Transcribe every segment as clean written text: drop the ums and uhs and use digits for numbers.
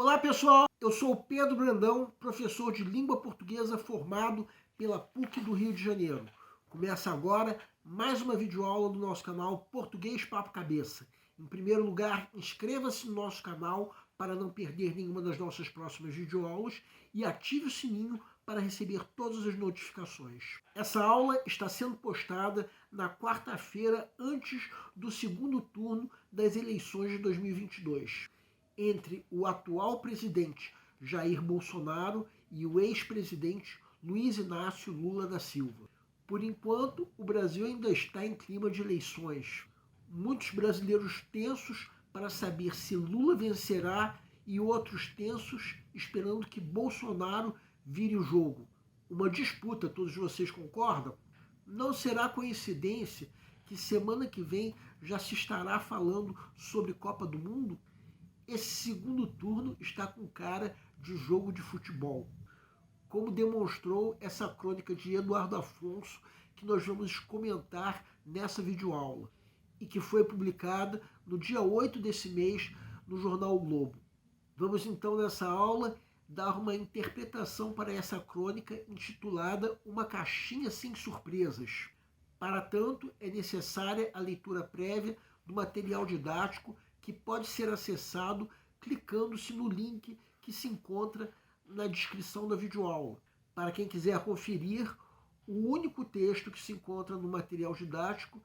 Olá pessoal, eu sou o Pedro Brandão, professor de língua portuguesa formado pela PUC do Rio de Janeiro. Começa agora mais uma videoaula do nosso canal Português Papo Cabeça. Em primeiro lugar, inscreva-se no nosso canal para não perder nenhuma das nossas próximas videoaulas e ative o sininho para receber todas as notificações. Essa aula está sendo postada na quarta-feira antes do segundo turno das eleições de 2022. Entre o atual presidente Jair Bolsonaro e o ex-presidente Luiz Inácio Lula da Silva. Por enquanto, o Brasil ainda está em clima de eleições. Muitos brasileiros tensos para saber se Lula vencerá e outros tensos esperando que Bolsonaro vire o jogo. Uma disputa, todos vocês concordam? Não será coincidência que semana que vem já se estará falando sobre Copa do Mundo? Esse segundo turno está com cara de jogo de futebol, como demonstrou essa crônica de Eduardo Afonso, que nós vamos comentar nessa videoaula, e que foi publicada no dia 8 desse mês no jornal o Globo. Vamos então nessa aula dar uma interpretação para essa crônica intitulada Uma Caixinha Sem Surpresas. Para tanto, é necessária a leitura prévia do material didático que pode ser acessado clicando-se no link que se encontra na descrição da videoaula. Para quem quiser conferir, o único texto que se encontra no material didático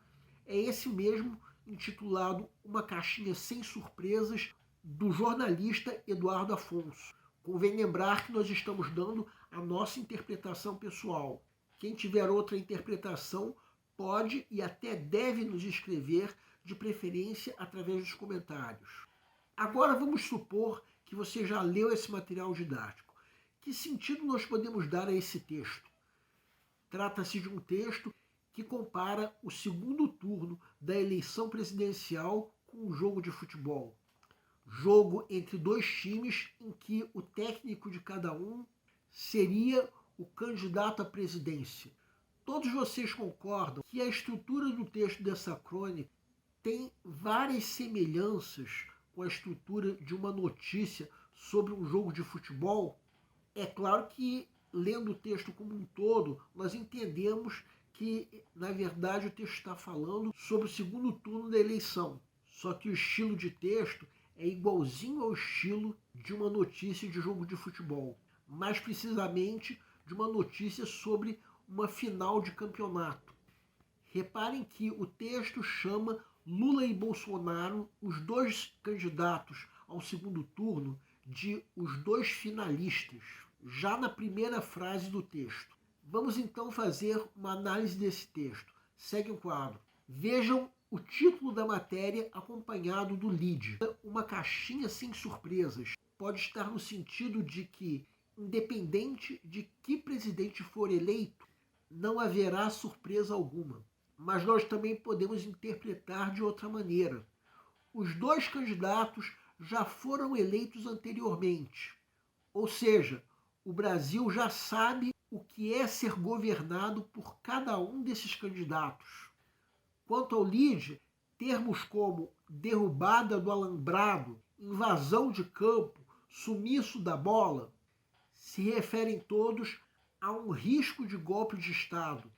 é esse mesmo, intitulado Uma Caixinha Sem Surpresas, do jornalista Eduardo Afonso. Convém lembrar que nós estamos dando a nossa interpretação pessoal. Quem tiver outra interpretação pode e até deve nos escrever, de preferência através dos comentários. Agora vamos supor que você já leu esse material didático. Que sentido nós podemos dar a esse texto? Trata-se de um texto que compara o segundo turno da eleição presidencial com um jogo de futebol. Jogo entre dois times em que o técnico de cada um seria o candidato à presidência. Todos vocês concordam que a estrutura do texto dessa crônica tem várias semelhanças com a estrutura de uma notícia sobre um jogo de futebol? É claro que, lendo o texto como um todo, nós entendemos que, na verdade, o texto está falando sobre o segundo turno da eleição. Só que o estilo de texto é igualzinho ao estilo de uma notícia de jogo de futebol. Mais precisamente, de uma notícia sobre uma final de campeonato. Reparem que o texto chama Lula e Bolsonaro, os dois candidatos ao segundo turno, de os dois finalistas, já na primeira frase do texto. Vamos então fazer uma análise desse texto. Segue o quadro. Vejam o título da matéria acompanhado do lead. Uma caixinha sem surpresas. Pode estar no sentido de que, independente de que presidente for eleito, não haverá surpresa alguma. Mas nós também podemos interpretar de outra maneira. Os dois candidatos já foram eleitos anteriormente. Ou seja, o Brasil já sabe o que é ser governado por cada um desses candidatos. Quanto ao lead, termos como derrubada do alambrado, invasão de campo, sumiço da bola, se referem todos a um risco de golpe de Estado.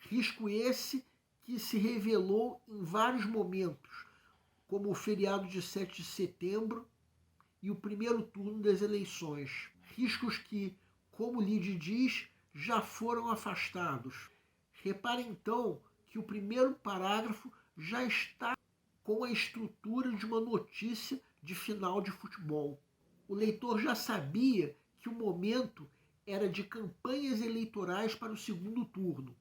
Risco esse que se revelou em vários momentos, como o feriado de 7 de setembro e o primeiro turno das eleições. Riscos que, como o lead diz, já foram afastados. Reparem então que o primeiro parágrafo já está com a estrutura de uma notícia de final de futebol. O leitor já sabia que o momento era de campanhas eleitorais para o segundo turno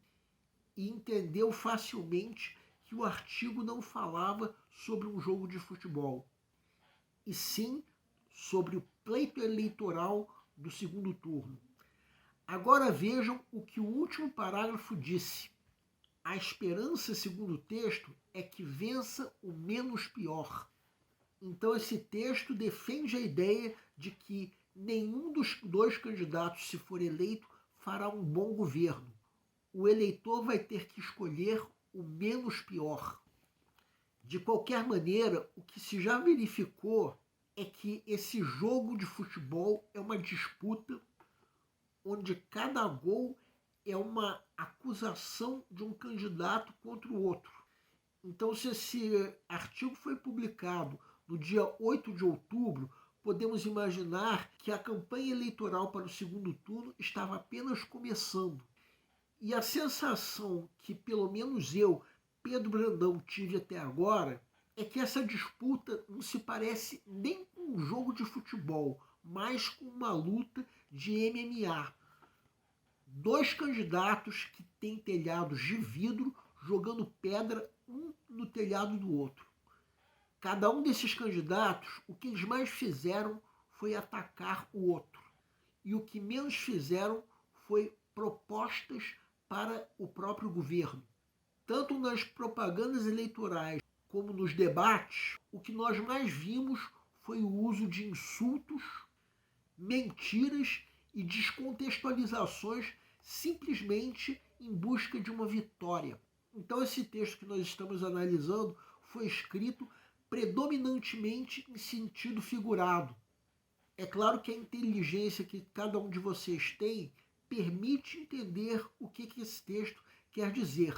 e entendeu facilmente que o artigo não falava sobre um jogo de futebol, e sim sobre o pleito eleitoral do segundo turno. Agora vejam o que o último parágrafo disse. A esperança, segundo o texto, é que vença o menos pior. Então esse texto defende a ideia de que nenhum dos dois candidatos, se for eleito, fará um bom governo. O eleitor vai ter que escolher o menos pior. De qualquer maneira, o que se já verificou é que esse jogo de futebol é uma disputa onde cada gol é uma acusação de um candidato contra o outro. Então, se esse artigo foi publicado no dia 8 de outubro, podemos imaginar que a campanha eleitoral para o segundo turno estava apenas começando. E a sensação que, pelo menos eu, Pedro Brandão, tive até agora, é que essa disputa não se parece nem com um jogo de futebol, mas com uma luta de MMA. Dois candidatos que têm telhados de vidro jogando pedra um no telhado do outro. Cada um desses candidatos, o que eles mais fizeram foi atacar o outro. E o que menos fizeram foi propostas para o próprio governo. Tanto nas propagandas eleitorais como nos debates, o que nós mais vimos foi o uso de insultos, mentiras e descontextualizações simplesmente em busca de uma vitória. Então esse texto que nós estamos analisando foi escrito predominantemente em sentido figurado. É claro que a inteligência que cada um de vocês tem permite entender o que esse texto quer dizer.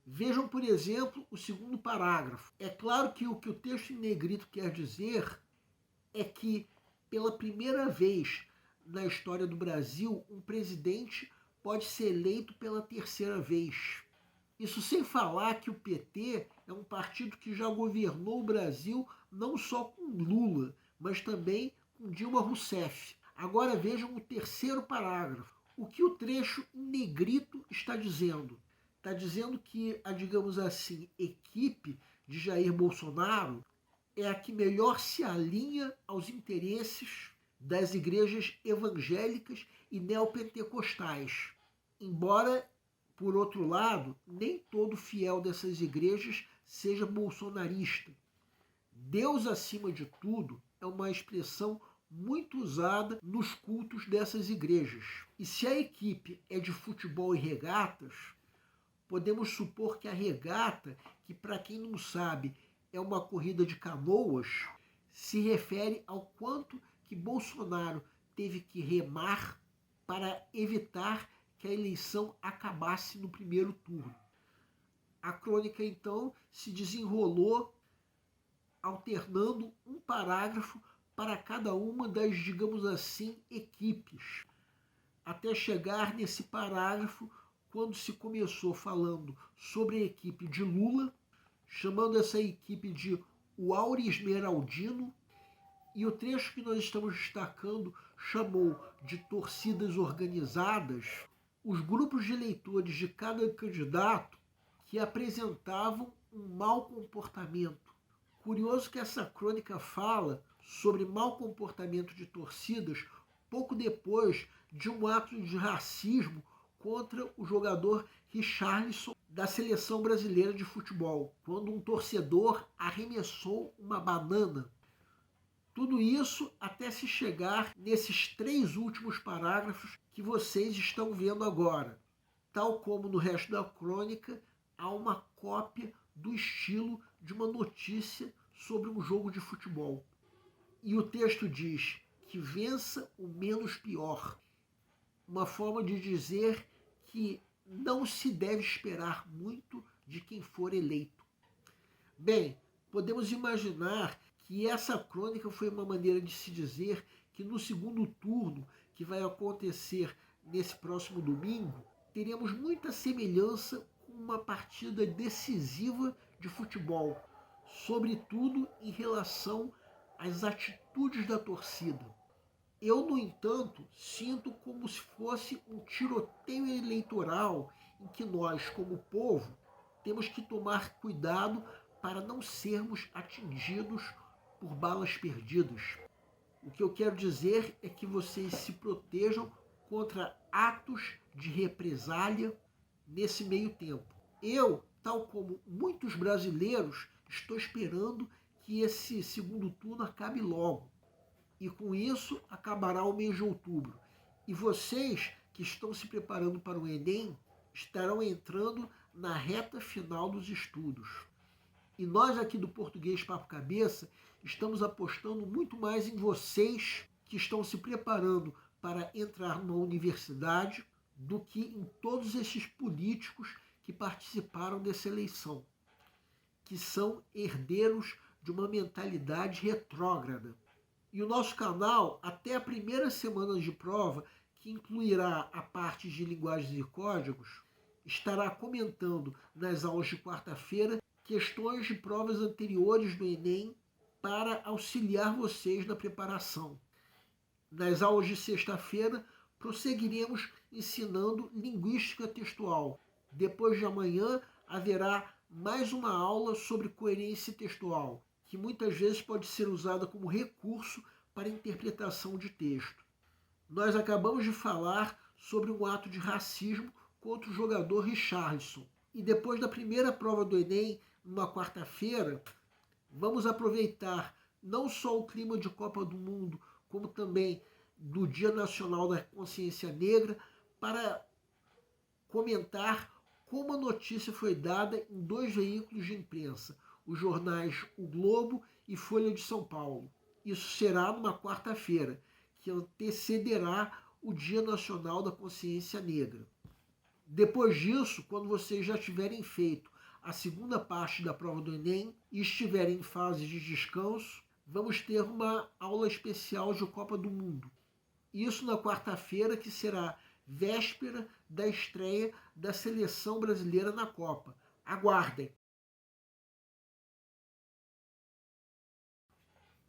Vejam, por exemplo, o segundo parágrafo. É claro que o texto em negrito quer dizer é que, pela primeira vez na história do Brasil, um presidente pode ser eleito pela terceira vez. Isso sem falar que o PT é um partido que já governou o Brasil não só com Lula, mas também com Dilma Rousseff. Agora vejam o terceiro parágrafo. O que o trecho em negrito está dizendo? Está dizendo que a, digamos assim, equipe de Jair Bolsonaro é a que melhor se alinha aos interesses das igrejas evangélicas e neopentecostais. Embora, por outro lado, nem todo fiel dessas igrejas seja bolsonarista. Deus acima de tudo é uma expressão muito usada nos cultos dessas igrejas. E se a equipe é de futebol e regatas, podemos supor que a regata, que para quem não sabe é uma corrida de canoas, se refere ao quanto que Bolsonaro teve que remar para evitar que a eleição acabasse no primeiro turno. A crônica, então, se desenrolou alternando um parágrafo para cada uma das, digamos assim, equipes, até chegar nesse parágrafo quando se começou falando sobre a equipe de Lula, chamando essa equipe de o Auri Esmeraldino, e o trecho que nós estamos destacando chamou de torcidas organizadas os grupos de eleitores de cada candidato que apresentavam um mau comportamento. Curioso que essa crônica fala sobre mau comportamento de torcidas pouco depois de um ato de racismo contra o jogador Richarlison da seleção brasileira de futebol, quando um torcedor arremessou uma banana. Tudo isso até se chegar nesses três últimos parágrafos que vocês estão vendo agora. Tal como no resto da crônica, há uma cópia do estilo de uma notícia sobre um jogo de futebol. E o texto diz que vença o menos pior. Uma forma de dizer que não se deve esperar muito de quem for eleito. Bem, podemos imaginar que essa crônica foi uma maneira de se dizer que no segundo turno, que vai acontecer nesse próximo domingo, teremos muita semelhança com uma partida decisiva de futebol, sobretudo em relação às atitudes da torcida. Eu, no entanto, sinto como se fosse um tiroteio eleitoral em que nós, como povo, temos que tomar cuidado para não sermos atingidos por balas perdidas. O que eu quero dizer é que vocês se protejam contra atos de represália nesse meio tempo. Eu, tal como muitos brasileiros, estou esperando que esse segundo turno acabe logo. E com isso acabará o mês de outubro. E vocês que estão se preparando para o Enem estarão entrando na reta final dos estudos. E nós aqui do Português Papo Cabeça estamos apostando muito mais em vocês que estão se preparando para entrar numa universidade do que em todos esses políticos que participaram dessa eleição, que são herdeiros de uma mentalidade retrógrada. E o nosso canal, até a primeira semana de prova, que incluirá a parte de linguagens e códigos, estará comentando nas aulas de quarta-feira questões de provas anteriores do Enem para auxiliar vocês na preparação. Nas aulas de sexta-feira, prosseguiremos ensinando linguística textual. Depois de amanhã, haverá mais uma aula sobre coerência textual, que muitas vezes pode ser usada como recurso para interpretação de texto. Nós acabamos de falar sobre um ato de racismo contra o jogador Richarlison. E depois da primeira prova do Enem, numa quarta-feira, vamos aproveitar não só o clima de Copa do Mundo, como também do Dia Nacional da Consciência Negra, para comentar como a notícia foi dada em 2 veículos de imprensa, os jornais O Globo e Folha de São Paulo. Isso será numa quarta-feira, que antecederá o Dia Nacional da Consciência Negra. Depois disso, quando vocês já tiverem feito a segunda parte da prova do Enem e estiverem em fase de descanso, vamos ter uma aula especial de Copa do Mundo. Isso na quarta-feira, que será véspera da estreia da seleção brasileira na Copa. Aguardem!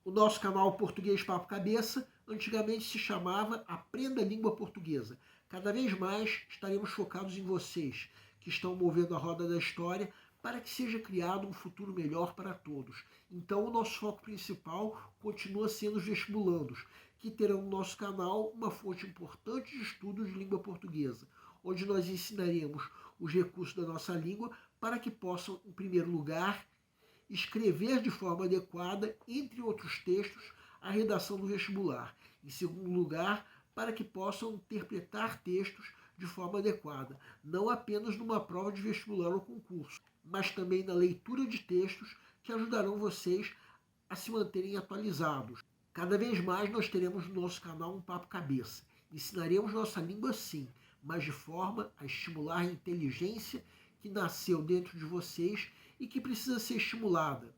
O nosso canal Português Papo Cabeça antigamente se chamava Aprenda a Língua Portuguesa. Cada vez mais estaremos focados em vocês, que estão movendo a roda da história para que seja criado um futuro melhor para todos. Então o nosso foco principal continua sendo os vestibulandos, que terão no nosso canal uma fonte importante de estudos de língua portuguesa, onde nós ensinaremos os recursos da nossa língua para que possam, em primeiro lugar, escrever de forma adequada, entre outros textos, a redação do vestibular. Em segundo lugar, para que possam interpretar textos de forma adequada, não apenas numa prova de vestibular ou concurso, mas também na leitura de textos que ajudarão vocês a se manterem atualizados. Cada vez mais nós teremos no nosso canal um Papo Cabeça. Ensinaremos nossa língua sim, mas de forma a estimular a inteligência que nasceu dentro de vocês e que precisa ser estimulada.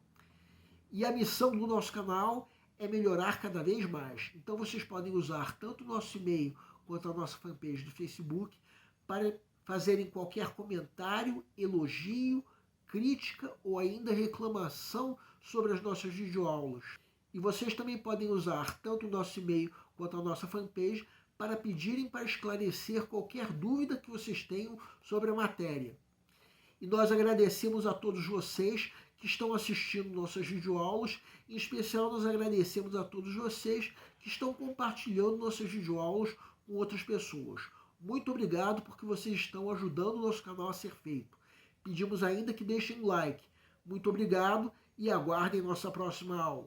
E a missão do nosso canal é melhorar cada vez mais. Então vocês podem usar tanto o nosso e-mail quanto a nossa fanpage do Facebook para fazerem qualquer comentário, elogio, crítica ou ainda reclamação sobre as nossas videoaulas. E vocês também podem usar tanto o nosso e-mail quanto a nossa fanpage para pedirem para esclarecer qualquer dúvida que vocês tenham sobre a matéria. E nós agradecemos a todos vocês que estão assistindo nossas videoaulas. Em especial, nós agradecemos a todos vocês que estão compartilhando nossas videoaulas com outras pessoas. Muito obrigado porque vocês estão ajudando o nosso canal a ser feito. Pedimos ainda que deixem um like. Muito obrigado e aguardem nossa próxima aula.